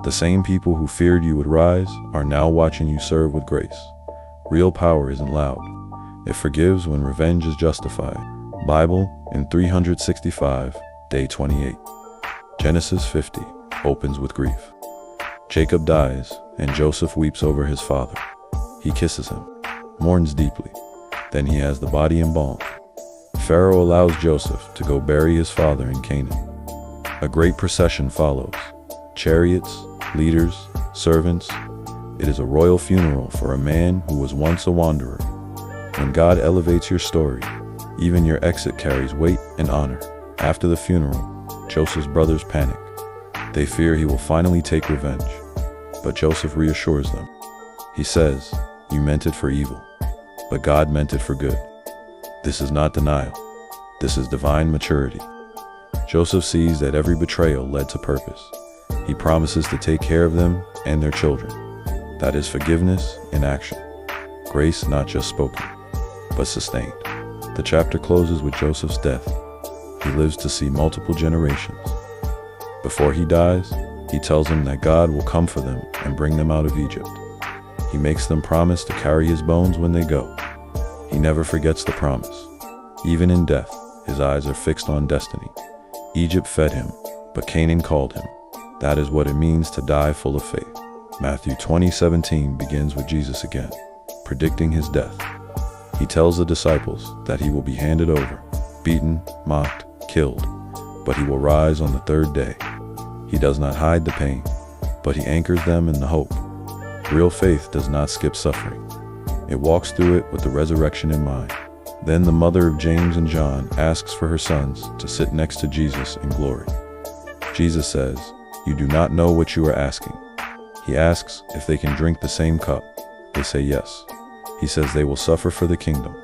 The same people who feared you would rise are now watching you serve with grace. Real power isn't loud. It forgives when revenge is justified. Bible in 365, day 28. Genesis 50 opens with grief. Jacob dies, and Joseph weeps over his father. He kisses him, mourns deeply. Then he has the body embalmed. Pharaoh allows Joseph to go bury his father in Canaan. A great procession follows. Chariots, leaders, servants. It is a royal funeral for a man who was once a wanderer. When God elevates your story, even your exit carries weight and honor. After the funeral, Joseph's brothers panic. They fear he will finally take revenge. But Joseph reassures them. He says, "You meant it for evil, but God meant it for good." This is not denial. This is divine maturity. Joseph sees that every betrayal led to purpose. He promises to take care of them and their children. That is forgiveness in action. Grace not just spoken, but sustained. The chapter closes with Joseph's death. He lives to see multiple generations. Before he dies, he tells them that God will come for them and bring them out of Egypt. He makes them promise to carry his bones when they go. He never forgets the promise. Even in death, his eyes are fixed on destiny. Egypt fed him, but Canaan called him. That is what it means to die full of faith. Matthew 20:17 begins with Jesus again, predicting his death. He tells the disciples that he will be handed over, beaten, mocked, killed, but he will rise on the third day. He does not hide the pain, but he anchors them in the hope. Real faith does not skip suffering. It walks through it with the resurrection in mind. Then the mother of James and John asks for her sons to sit next to Jesus in glory. Jesus says, "You do not know what you are asking." He asks if they can drink the same cup. They say yes. He says they will suffer for the kingdom,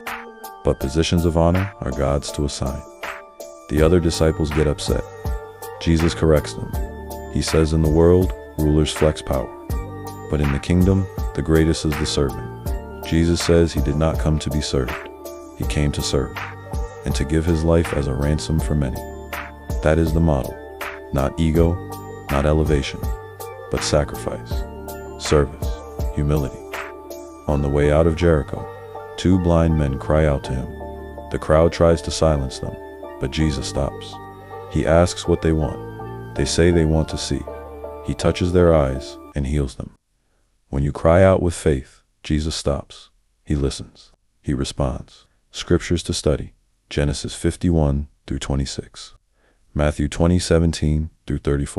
but positions of honor are God's to assign. The other disciples get upset. Jesus corrects them. He says in the world, rulers flex power, but in the kingdom, the greatest is the servant. Jesus says he did not come to be served. He came to serve, and to give his life as a ransom for many. That is the model. Not ego, not elevation, but sacrifice, service, humility. On the way out of Jericho, two blind men cry out to him. The crowd tries to silence them, but Jesus stops. He asks what they want. They say they want to see. He touches their eyes and heals them. When you cry out with faith, Jesus stops. He listens. He responds. Scriptures to study: Genesis 51 through 26, Matthew 20:17 through 34.